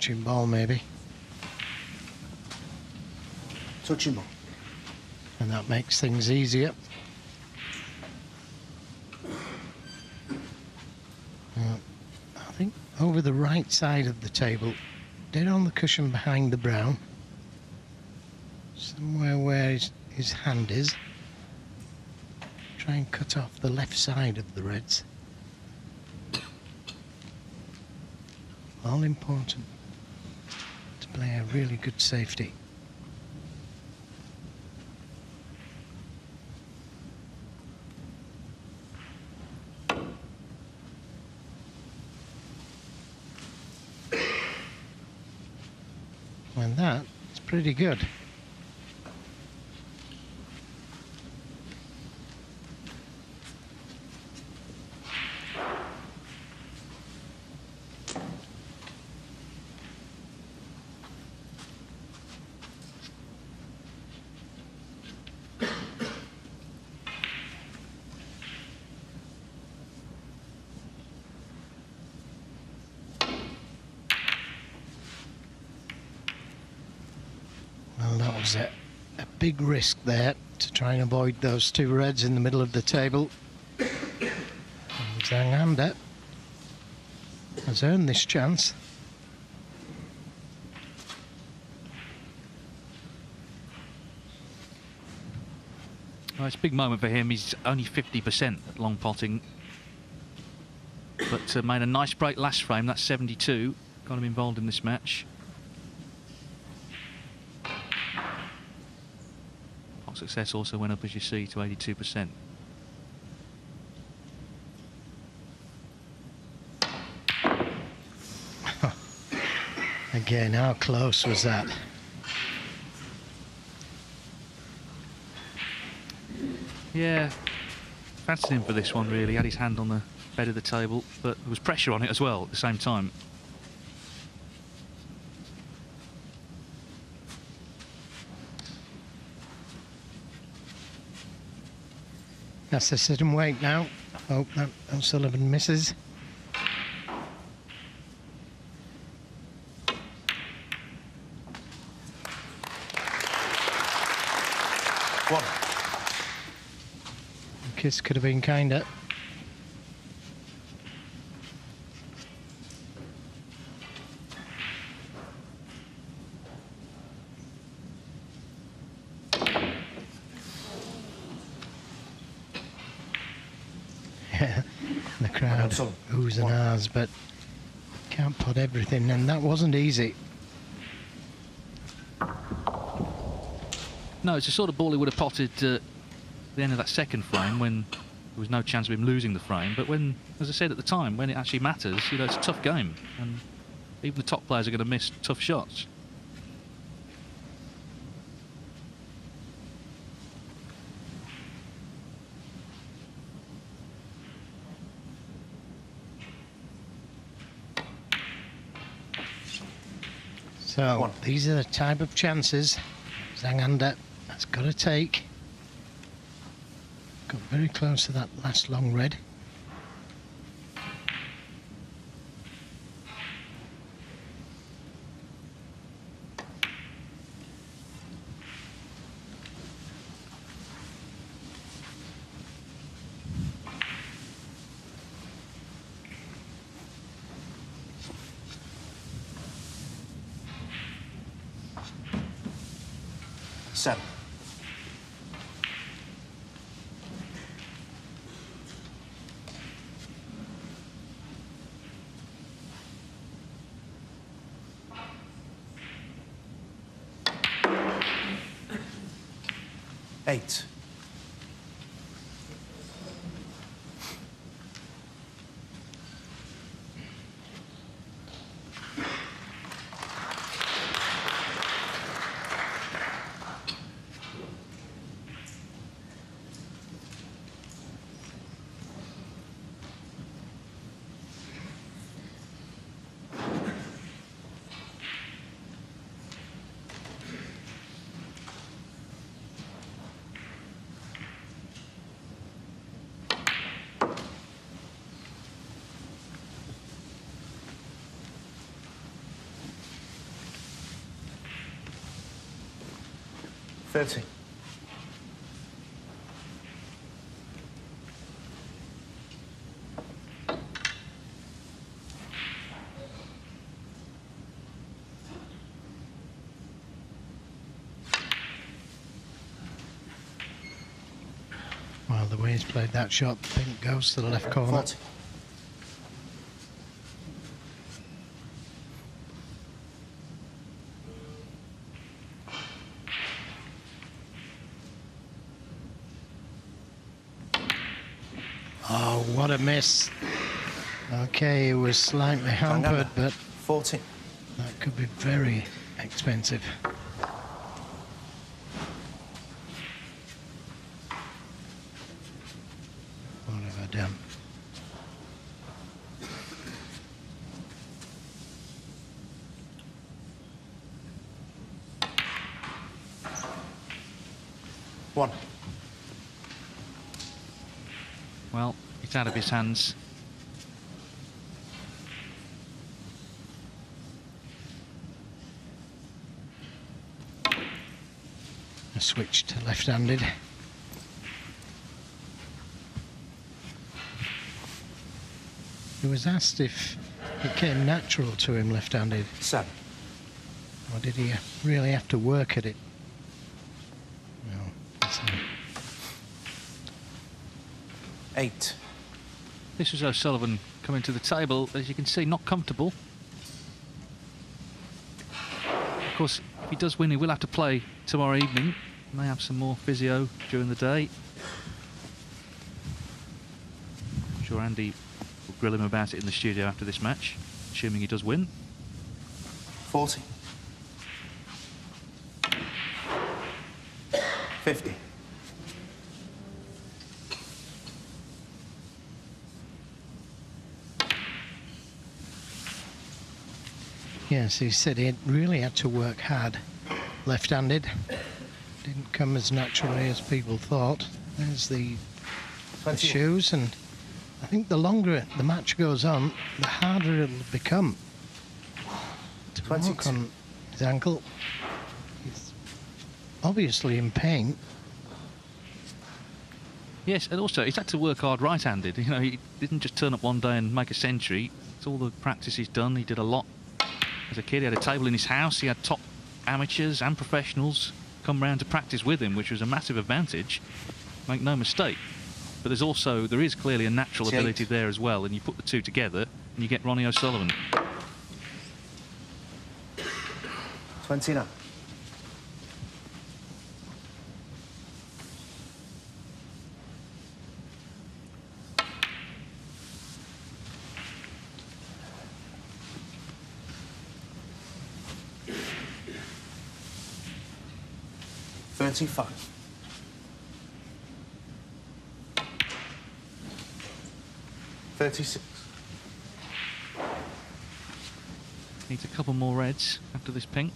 touching ball maybe. Touching ball. And that makes things easier. I think over the right side of the table, dead on the cushion behind the brown, somewhere where his hand is. Try and cut off the left side of the reds. All important to play a really good safety. And that's pretty good. Well, that was a big risk there to try and avoid those two reds in the middle of the table. And Zhang has earned this chance. Well, it's a big moment for him. He's only 50% at long potting, but made a nice break last frame. That's 72. Got him involved in this match. Success also went up, as you see, to 82%. Again, how close was that? Yeah, fancied him for this one, really. Had his hand on the bed of the table, but there was pressure on it as well at the same time. That's the sit and wait now. Hope that O'Sullivan misses. One. The kiss could have been kinder. The crowd oohs and ahs, but can't put everything, and that wasn't easy. No, it's the sort of ball he would have potted at the end of that second frame when there was no chance of him losing the frame. But when, as I said at the time, when it actually matters, you know, it's a tough game, and even the top players are going to miss tough shots. So these are the type of chances Zhang has got to take. Got very close to that last long red. Seven. Eight. 30. Well, the way he's played that shot, the pink goes to the left corner. 40. Oh, what a miss. Okay, it was slightly hampered, but 40. that could be very expensive. What have I done? One. Well, it's out of his hands. A switch to left-handed. He was asked if it came natural to him left-handed, 7. or did he really have to work at it? No, that's not. 8. This was O'Sullivan coming to the table, as you can see, not comfortable. Of course, if he does win, he will have to play tomorrow evening. He may have some more physio during the day. I'm sure Andy will grill him about it in the studio after this match, assuming he does win. 40. 50. Yes, he said he really had to work hard left-handed. Didn't come as naturally as people thought. There's the 20. shoes, and I think the longer the match goes on, the harder it'll become to walk 22. on his ankle. He's obviously in pain. Yes, and also he's had to work hard right-handed. You know, he didn't just turn up one day and make a century. It's all the practice he's done. He did a lot as a kid. He had a table in his house. He had top amateurs and professionals come round to practice with him, which was a massive advantage. Make no mistake. But there is clearly a natural 28. ability there as well, and you put the two together and you get Ronnie O'Sullivan. 29. $35. $36. Needs a couple more reds after this pink.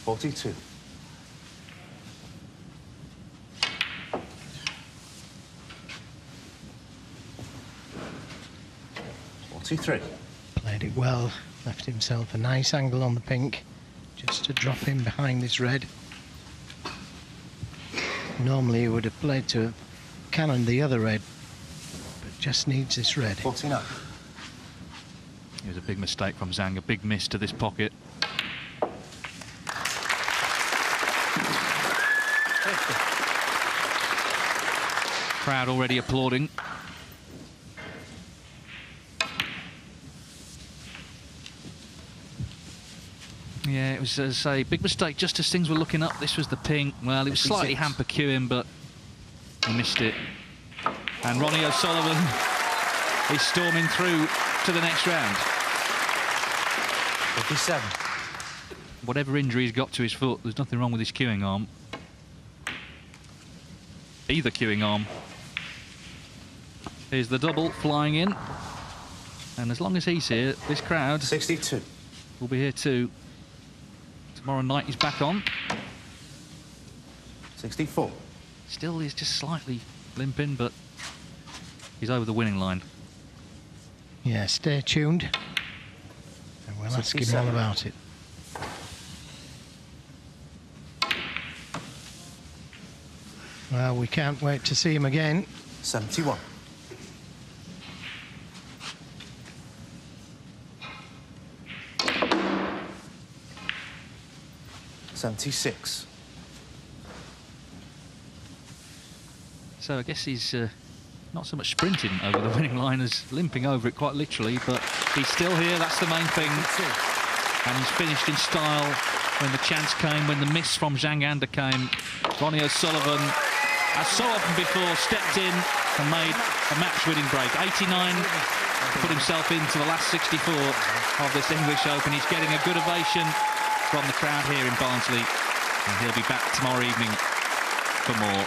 $42. $43. Played it well, left himself a nice angle on the pink, just to drop in behind this red. Normally he would have played to cannon the other red, but just needs this red. 49. It was a big mistake from Zhang, a big miss to this pocket. 50. Crowd already applauding. Yeah, it was, as I say, big mistake just as things were looking up. This was the pink. Well, it was slightly 56. hamper cueing, but he missed it. And Ronnie O'Sullivan is storming through to the next round. 57. Whatever injury he's got to his foot, there's nothing wrong with his cueing arm. Either cueing arm. Here's the double flying in. And as long as he's here, this crowd 62. will be here too. Tomorrow night he's back on. 64. Still, he's just slightly limping, but he's over the winning line. Yeah, stay tuned. And we'll ask him all about it. Well, we can't wait to see him again. 71. $76. So I guess he's not so much sprinting over the winning line as limping over it quite literally, but he's still here, that's the main thing. And he's finished in style when the chance came, when the miss from Zhang came. Ronnie O'Sullivan, as so often before, stepped in and made a match-winning break. 89 to put himself into the last 64 of this English Open. He's getting a good ovation from the crowd here in Barnsley, and he'll be back tomorrow evening for more.